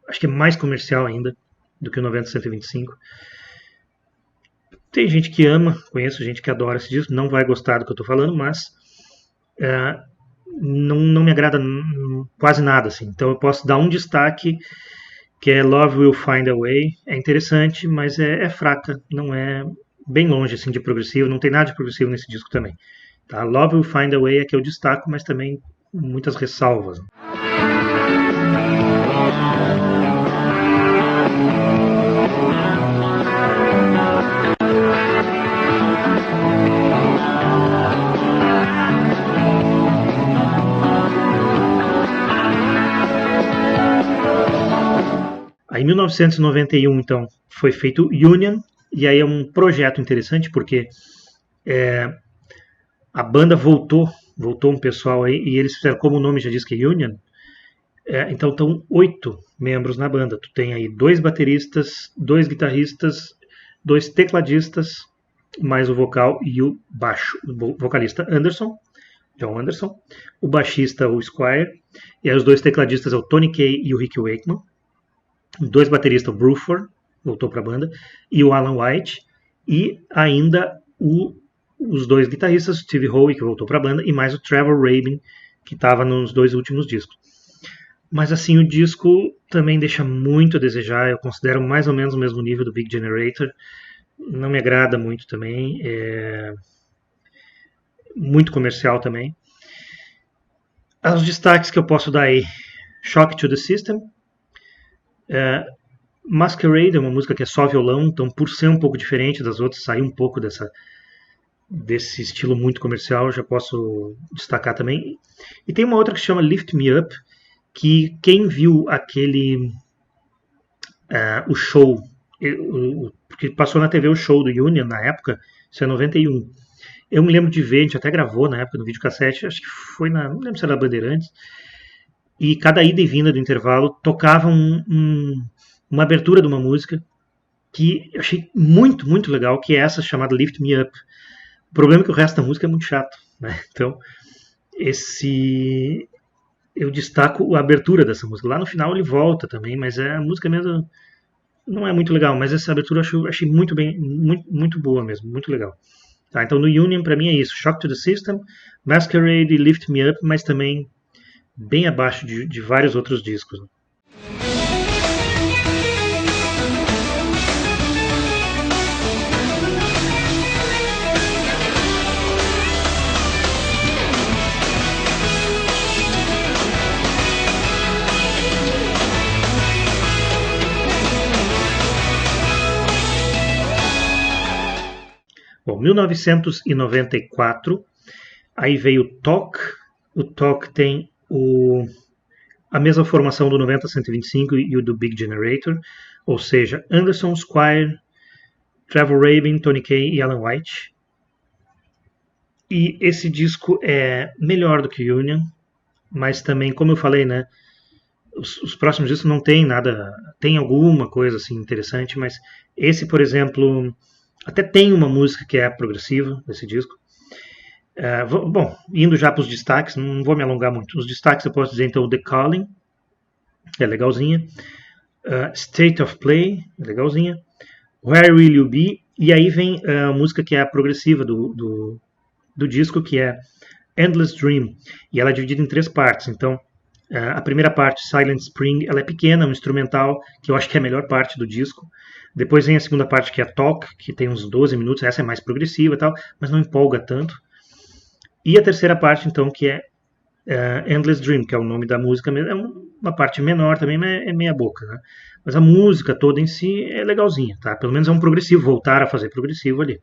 Acho que é mais comercial ainda do que o 90-125. Tem gente que ama, conheço gente que adora esse disco, não vai gostar do que eu estou falando, mas não me agrada quase nada, assim. Então eu posso dar um destaque, que é Love Will Find a Way. É interessante, mas é fraca, não é bem longe assim de progressivo, não tem nada de progressivo nesse disco também. Tá? Love Will Find a Way é que eu destaco, mas também muitas ressalvas. Aí, em 1991, então, foi feito Union, e aí é um projeto interessante porque a banda voltou um pessoal aí, e eles fizeram, como o nome já diz que é Union, então estão 8 membros na banda. Tu tem aí 2 bateristas, 2 guitarristas, 2 tecladistas, mais o vocal e o baixo. O vocalista John Anderson, o baixista o Squire, e aí os 2 tecladistas é o Tony Kaye e o Rick Wakeman. 2 bateristas, o Bruford, voltou para a banda, e o Alan White, e ainda os 2 guitarristas, Steve Howe, que voltou para a banda, e mais o Trevor Rabin, que estava nos 2 últimos discos. Mas assim, o disco também deixa muito a desejar, eu considero mais ou menos o mesmo nível do Big Generator, não me agrada muito também, é muito comercial também. Os destaques que eu posso dar aí, Shock to the System, Masquerade é uma música que é só violão, então por ser um pouco diferente das outras, sair um pouco desse estilo muito comercial, eu já posso destacar também. E tem uma outra que se chama Lift Me Up, que quem viu o show, porque passou na TV o show do Union na época, isso é 91. Eu me lembro de ver, a gente até gravou na época no videocassete, acho que foi não lembro se era Bandeirantes, e cada ida e vinda do intervalo tocava uma abertura de uma música que eu achei muito, muito legal, que é essa chamada Lift Me Up. O problema é que o resto da música é muito chato, né? Então, eu destaco a abertura dessa música. Lá no final ele volta também, mas a música mesmo não é muito legal, mas essa abertura eu achei muito bem, muito boa mesmo, muito legal. Tá, então no Union para mim é isso, Shock to the System, Masquerade e Lift Me Up, mas também bem abaixo de vários outros discos. Bom, 1994, aí veio o Talk. O Talk tem a mesma formação do 90-125 e o do Big Generator, ou seja, Anderson, Squire, Trevor Rabin, Tony Kaye e Alan White. E esse disco é melhor do que Union, mas também, como eu falei, né, os próximos discos não tem nada, tem alguma coisa assim interessante, mas esse, por exemplo, até tem uma música que é progressiva nesse disco. Bom, indo já para os destaques, não vou me alongar muito. Os destaques eu posso dizer então The Calling, que é legalzinha, State of Play, é legalzinha, Where Will You Be, e aí vem a música que é a progressiva do disco, que é Endless Dream, e ela é dividida em 3 partes. Então, a primeira parte, Silent Spring, ela é pequena, um instrumental, que eu acho que é a melhor parte do disco. Depois vem a segunda parte, que é Talk, que tem uns 12 minutos, essa é mais progressiva e tal, mas não empolga tanto. E a terceira parte, então, que é Endless Dream, que é o nome da música, é uma parte menor também, mas é meia boca, né? Mas a música toda em si é legalzinha, tá? Pelo menos é um progressivo, voltar a fazer progressivo ali.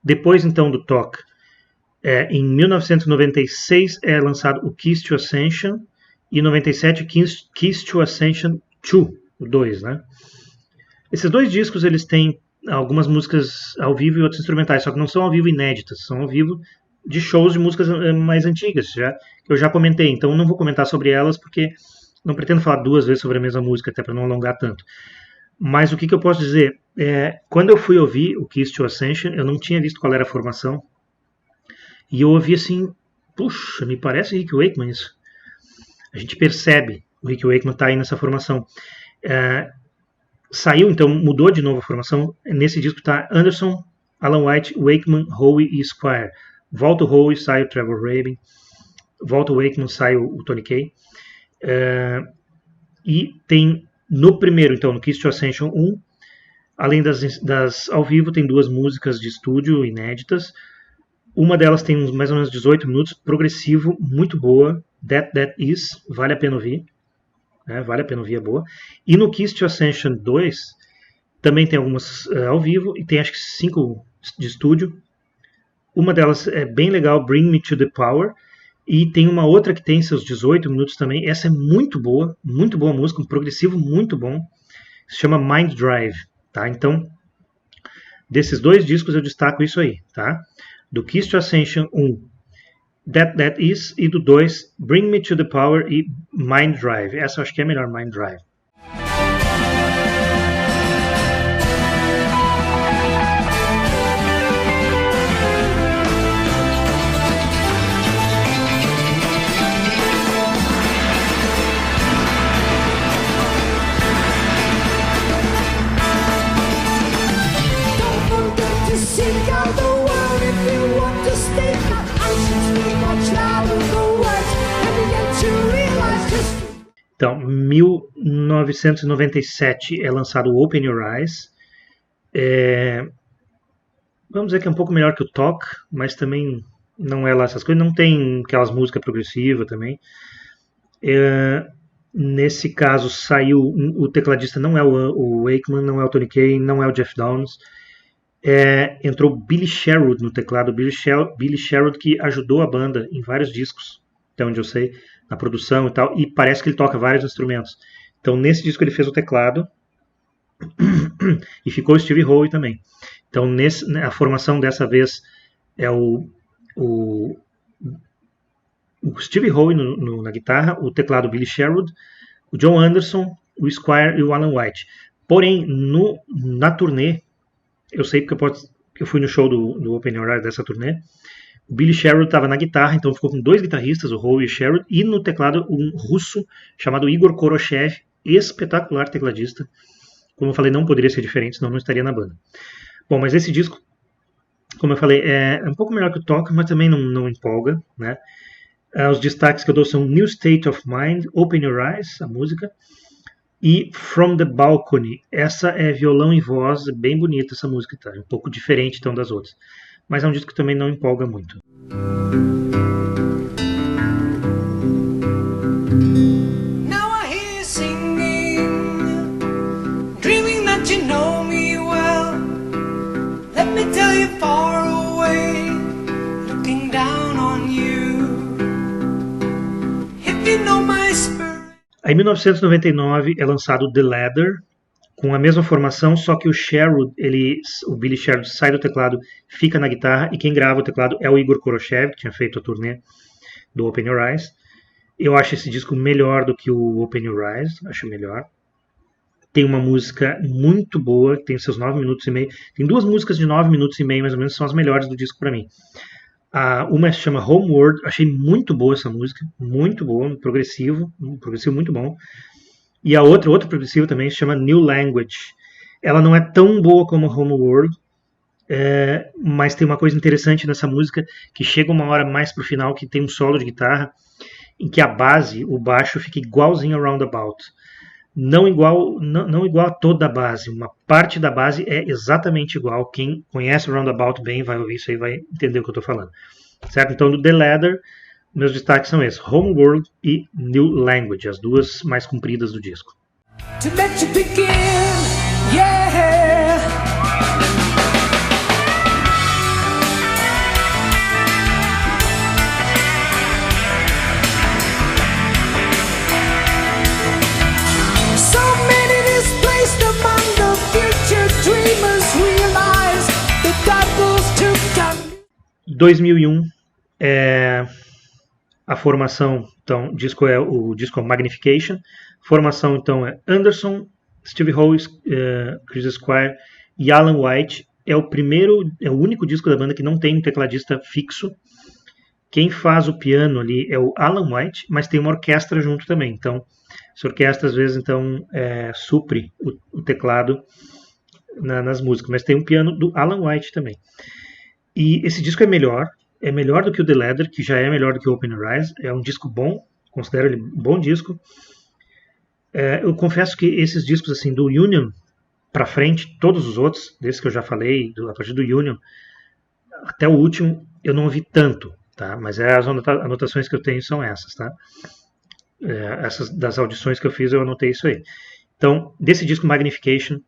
Depois, então, do Talk, em 1996 é lançado o Keys to Ascension, e em 97 Keys to Ascension o 2, né? Esses dois discos, eles têm algumas músicas ao vivo e outras instrumentais, só que não são ao vivo inéditas, são ao vivo de shows de músicas mais antigas, que eu já comentei, então não vou comentar sobre elas, porque não pretendo falar duas vezes sobre a mesma música, até para não alongar tanto. Mas o que eu posso dizer? Quando eu fui ouvir o Keys to Ascension, eu não tinha visto qual era a formação, e eu ouvi assim, puxa, me parece Rick Wakeman isso. A gente percebe o Rick Wakeman está aí nessa formação. Saiu, então, mudou de novo a formação. Nesse disco está Anderson, Alan White, Wakeman, Howe e Squire. Volta o Howe, sai o Trevor Rabin. Volta o Wakeman, sai o Tony Kaye. E tem no primeiro, então, no Keys to Ascension 1, além das ao vivo, tem duas músicas de estúdio inéditas. Uma delas tem mais ou menos 18 minutos, progressivo, muito boa. That Is, vale a pena ouvir. Vale a pena ouvir, é boa. E no Keys to Ascension 2, também tem algumas ao vivo, e tem acho que 5 de estúdio. Uma delas é bem legal, Bring Me to the Power. E tem uma outra que tem seus 18 minutos também. Essa é muito boa música, um progressivo muito bom. Se chama Mind Drive, tá? Então, desses dois discos eu destaco isso aí, tá? Do Keys to Ascension 1, That Is, e do 2, Bring Me to the Power e Mind Drive. Essa eu acho que é a melhor, Mind Drive. Então, 1997 é lançado o Open Your Eyes. Vamos dizer que é um pouco melhor que o Talk, mas também não é lá essas coisas. Não tem aquelas músicas progressivas também. Nesse caso, saiu... O tecladista não é o Wakeman, não é o Tony Kaye, não é o Jeff Downes. Entrou Billy Sherwood no teclado. Billy Sherwood, que ajudou a banda em vários discos, até onde eu sei, na produção e tal, e parece que ele toca vários instrumentos. Então, nesse disco ele fez o teclado e ficou o Steve Howe também. Então, a formação dessa vez é o Steve Howe na guitarra, o teclado Billy Sherwood, o John Anderson, o Squire e o Alan White. Porém, na turnê, eu sei porque eu fui no show do Open Your Eyes dessa turnê, o Billy Sherwood estava na guitarra, então ficou com dois guitarristas, o Howe e o Sherwood, e no teclado um russo chamado Igor Koroshev, espetacular tecladista. Como eu falei, não poderia ser diferente, senão não estaria na banda. Bom, mas esse disco, como eu falei, é um pouco melhor que o Talk, mas também não empolga, né? Os destaques que eu dou são New State of Mind, Open Your Eyes, a música, e From the Balcony. Essa é violão e voz, bem bonita essa música, tá? É um pouco diferente então das outras. Mas é um disco que também não empolga muito. Now I hear you singing, dreaming that you know me well. Let me tell you far away, looking down on you. If you know my spirit. Em 1999 é lançado The Ladder, com a mesma formação, só que o Billy Sherwood sai do teclado, fica na guitarra, e quem grava o teclado é o Igor Koroshev, que tinha feito a turnê do Open Your Eyes. Eu acho esse disco melhor do que o Open Your Eyes, acho melhor. Tem uma música muito boa, tem seus 9 minutos e meio. Tem duas músicas de 9 minutos e meio, mais ou menos, são as melhores do disco para mim. Uma se chama Homeward, achei muito boa essa música, muito boa, um progressivo muito bom. E a outra progressiva também se chama New Language. Ela não é tão boa como Homeworld, mas tem uma coisa interessante nessa música, que chega uma hora mais pro final, que tem um solo de guitarra, em que a base, o baixo, fica igualzinho ao Roundabout. Não igual a toda a base, uma parte da base é exatamente igual. Quem conhece o Roundabout bem vai ouvir isso aí, vai entender o que eu estou falando. Certo? Então, do The Ladder, meus destaques são esses: Homeworld e New Language, as duas mais compridas do disco. To let you begin, yeah. So 2001, a formação, então, o disco é Magnification. Formação, então, é Anderson, Steve Howe, Chris Squire e Alan White. É o único disco da banda que não tem um tecladista fixo. Quem faz o piano ali é o Alan White, mas tem uma orquestra junto também. Então, essa orquestra às vezes então supre o teclado nas músicas, mas tem um piano do Alan White também. E esse disco é melhor do que o The Leather, que já é melhor do que o Open Your Eyes. É um disco bom, considero ele um bom disco. Eu confesso que esses discos assim do Union para frente, todos os outros, desses que eu já falei, a partir do Union até o último, eu não ouvi tanto. Tá? Mas as anotações que eu tenho são essas, tá? Essas das audições que eu fiz, eu anotei isso aí. Então, desse disco Magnification,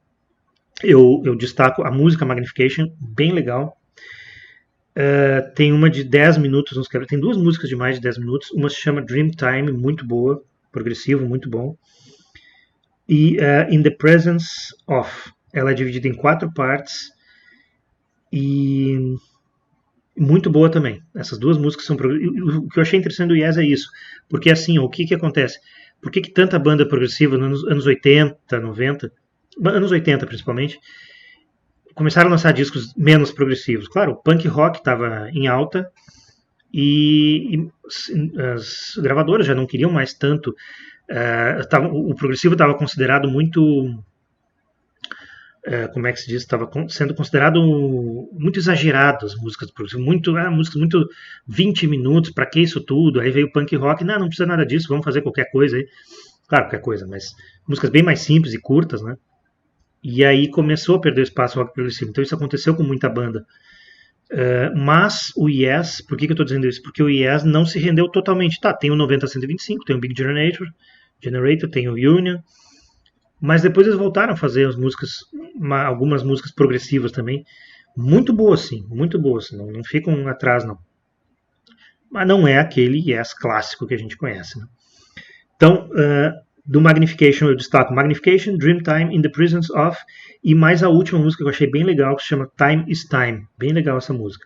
eu destaco a música Magnification, bem legal. Tem uma de 10 minutos, tem duas músicas de mais de 10 minutos. Uma se chama Dreamtime, muito boa, progressivo, muito bom. E In the Presence of, ela é dividida em 4 partes e muito boa também. Essas duas músicas são... O que eu achei interessante do Yes é isso. Porque assim, o que acontece? Por que tanta banda progressiva nos anos 80, 90, anos 80 principalmente, começaram a lançar discos menos progressivos? Claro, o punk rock estava em alta e as gravadoras já não queriam mais tanto. O progressivo estava considerado muito... como é que se diz, estava sendo considerado muito exagerado as músicas do progressivo, músicas muito 20 minutos, para que isso tudo? Aí veio o punk rock, não precisa nada disso, vamos fazer qualquer coisa aí. Claro, qualquer coisa, mas músicas bem mais simples e curtas, né? E aí começou a perder espaço o rock progressivo. Então isso aconteceu com muita banda. Mas o Yes, por que eu estou dizendo isso? Porque o Yes não se rendeu totalmente. Tá, tem o 90-125, tem o Big Generator, tem o Union, mas depois eles voltaram a fazer algumas músicas progressivas também, muito boas sim, não ficam atrás não. Mas não é aquele Yes clássico que a gente conhece, né? Então, do Magnification eu destaco Magnification, Dreamtime, In the Presence of, e mais a última música que eu achei bem legal, que se chama Time is Time. Bem legal essa música.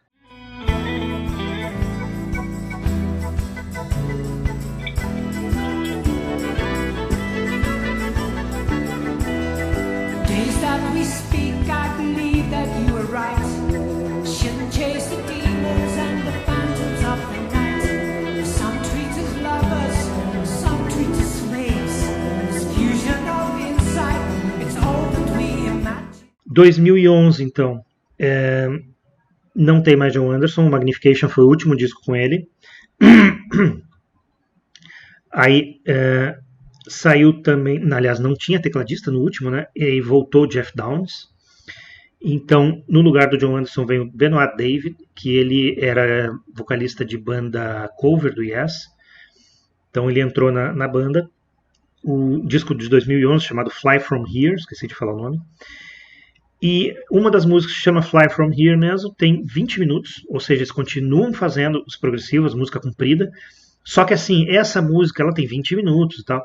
Em 2011, então, não tem mais John Anderson, o Magnification foi o último disco com ele. Aí saiu também, aliás, não tinha tecladista no último, né? E voltou Jeff Downes. Então, no lugar do John Anderson vem o Benoit David, que ele era vocalista de banda cover do Yes. Então ele entrou na banda. O disco de 2011 chamado Fly From Here, esqueci de falar o nome. E uma das músicas que se chama Fly From Here mesmo tem 20 minutos, ou seja, eles continuam fazendo os progressivos, música comprida, só que assim, essa música ela tem 20 minutos e tal,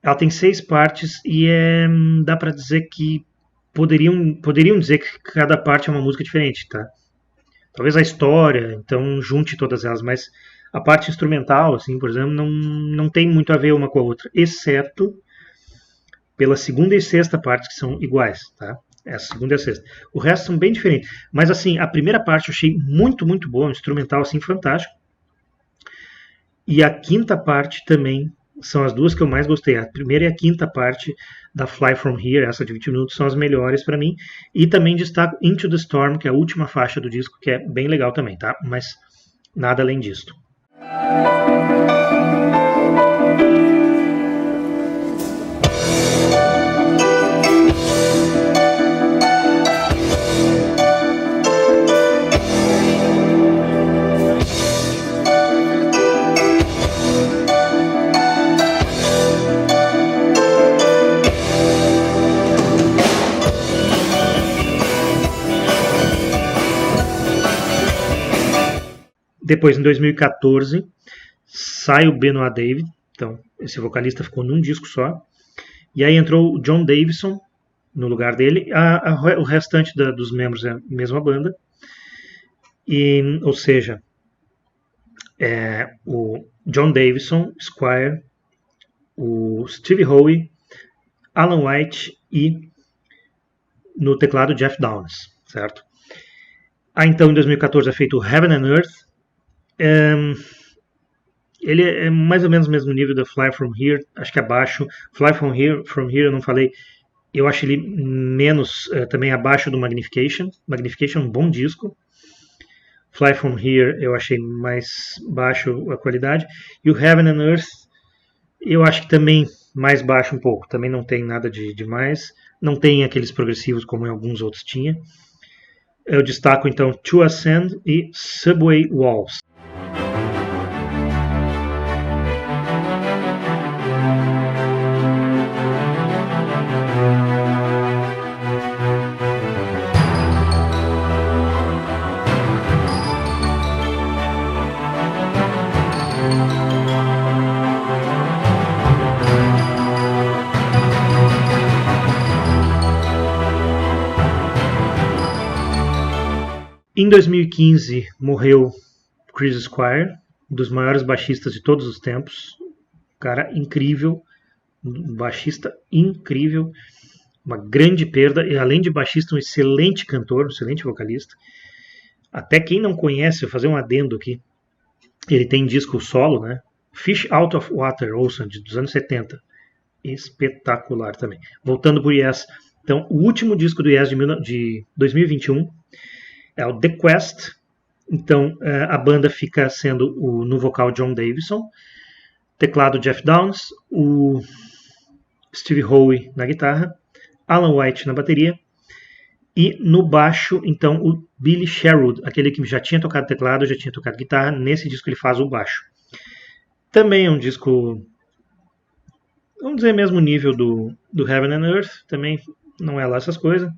ela tem 6 partes e dá pra dizer que poderiam dizer que cada parte é uma música diferente, tá? Talvez a história, então junte todas elas, mas a parte instrumental, assim, por exemplo, não tem muito a ver uma com a outra, exceto pela segunda e sexta parte que são iguais, tá? Essa segunda e a sexta. O resto são bem diferentes. Mas assim, a primeira parte eu achei muito, muito boa, um instrumental assim fantástico. E a quinta parte também são as duas que eu mais gostei. A primeira e a quinta parte da Fly From Here, essa de 20 minutos, são as melhores para mim. E também destaco Into the Storm, que é a última faixa do disco, que é bem legal também, tá? Mas nada além disso. Depois, em 2014, sai o Benoit David, então esse vocalista ficou num disco só, e aí entrou o John Davison no lugar dele, o restante dos membros é a mesma banda, ou seja, o John Davison, Squire, o Steve Howe, Alan White e no teclado Jeff Downes, certo? Então, em 2014 é feito Heaven and Earth. Ele é mais ou menos o mesmo nível da Fly From Here, acho que abaixo. Fly From Here eu não falei, eu acho ele menos, também abaixo do Magnification. Magnification é um bom disco. Fly From Here eu achei mais baixo a qualidade. E o Heaven and Earth eu acho que também mais baixo um pouco. Também não tem nada de demais. Não tem aqueles progressivos como em alguns outros tinha. Eu destaco então To Ascend e Subway Walls. Em 2015 morreu Chris Squire, um dos maiores baixistas de todos os tempos. Um cara incrível, um baixista incrível, uma grande perda. E além de baixista, um excelente cantor, um excelente vocalista. Até quem não conhece, vou fazer um adendo aqui. Ele tem disco solo, né? Fish Out of Water, ouçam, dos anos 70. Espetacular também. Voltando para o Yes. Então, o último disco do Yes de 2021 é o The Quest. Então, a banda fica sendo no vocal John Davison, teclado Jeff Downes, o Steve Howe na guitarra, Alan White na bateria e no baixo, então, o Billy Sherwood, aquele que já tinha tocado teclado, já tinha tocado guitarra. Nesse disco ele faz o baixo. Também é um disco, vamos dizer, mesmo nível do Heaven and Earth, também não é lá essas coisas.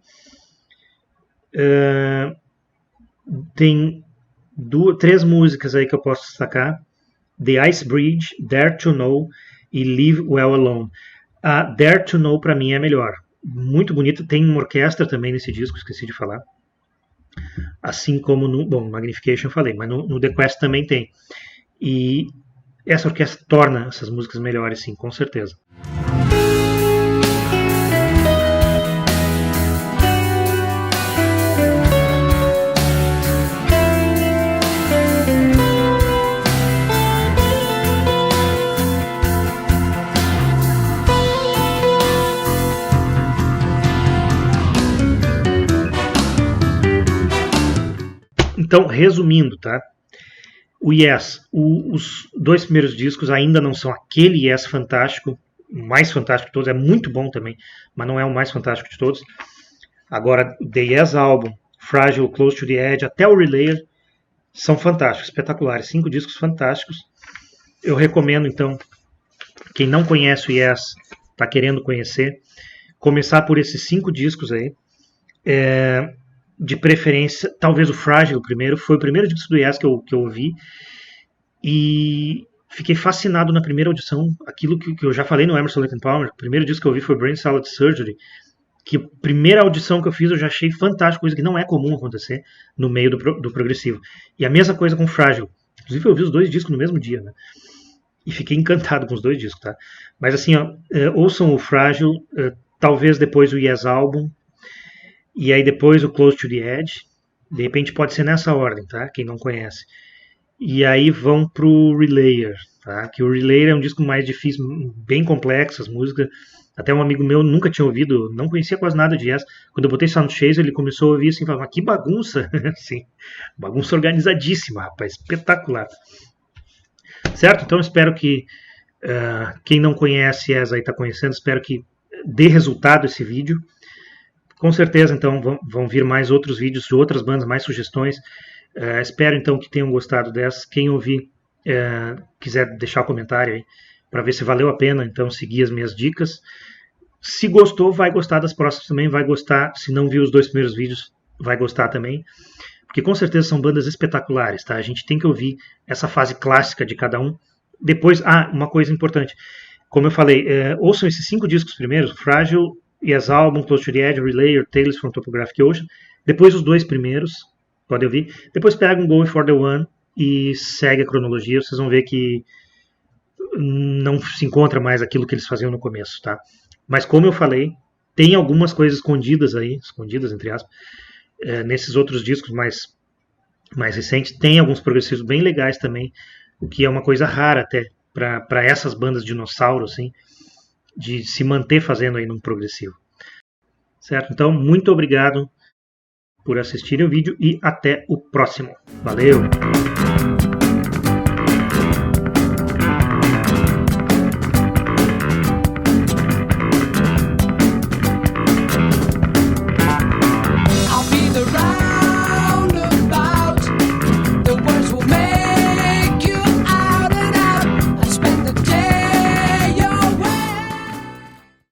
Tem 3 músicas aí que eu posso destacar: The Ice Bridge, Dare to Know e Live Well Alone. A Dare to Know para mim é a melhor, muito bonita. Tem uma orquestra também nesse disco, esqueci de falar, assim como no Magnification eu falei, mas no The Quest também tem. E essa orquestra torna essas músicas melhores, sim, com certeza. Então, resumindo, tá? O Yes, os 2 primeiros discos ainda não são aquele Yes fantástico, o mais fantástico de todos, é muito bom também, mas não é o mais fantástico de todos. Agora, The Yes Album, Fragile, Close to the Edge, até o Relayer, são fantásticos, espetaculares, 5 discos fantásticos. Eu recomendo, então, quem não conhece o Yes, está querendo conhecer, começar por esses 5 discos aí. De preferência, talvez o Fragile primeiro, foi o primeiro disco do Yes que eu ouvi, e fiquei fascinado na primeira audição, aquilo que eu já falei no Emerson, Lake and Palmer. O primeiro disco que eu ouvi foi Brain Salad Surgery, que a primeira audição que eu fiz eu já achei fantástico, coisa que não é comum acontecer no meio do progressivo. E a mesma coisa com o Fragile, inclusive eu ouvi os 2 discos no mesmo dia, né? E fiquei encantado com os 2 discos, tá? Mas assim, ouçam o Fragile, talvez depois o Yes Album, e aí depois o Close to the Edge. De repente pode ser nessa ordem, tá? Quem não conhece. E aí vão pro Relayer, tá? Que o Relayer é um disco mais difícil, bem complexo, as músicas. Até um amigo meu nunca tinha ouvido, não conhecia quase nada de Yes. Quando eu botei Sound Chaser, ele começou a ouvir assim, falava, que bagunça! Sim, bagunça organizadíssima, rapaz, espetacular. Certo? Então espero que quem não conhece Yes aí tá conhecendo, espero que dê resultado esse vídeo. Com certeza, então, vão vir mais outros vídeos de outras bandas, mais sugestões. Espero, então, que tenham gostado dessa. Quem ouvir, quiser deixar um comentário aí, para ver se valeu a pena, então, seguir as minhas dicas. Se gostou, vai gostar das próximas também, vai gostar. Se não viu os 2 primeiros vídeos, vai gostar também. Porque, com certeza, são bandas espetaculares, tá? A gente tem que ouvir essa fase clássica de cada um. Depois, uma coisa importante. Como eu falei, ouçam esses 5 discos primeiros, Fragile, Yes Album, Close to the Edge, Relayer, Tales from Topographic Ocean. Depois os 2 primeiros, pode ouvir. Depois pega um Going for the One e segue a cronologia, vocês vão ver que não se encontra mais aquilo que eles faziam no começo, tá? Mas como eu falei, tem algumas coisas escondidas aí, escondidas entre aspas, nesses outros discos mais recentes, tem alguns progressivos bem legais também, o que é uma coisa rara até para essas bandas dinossauro, assim, de se manter fazendo aí num progressivo. Certo? Então, muito obrigado por assistirem o vídeo e até o próximo. Valeu!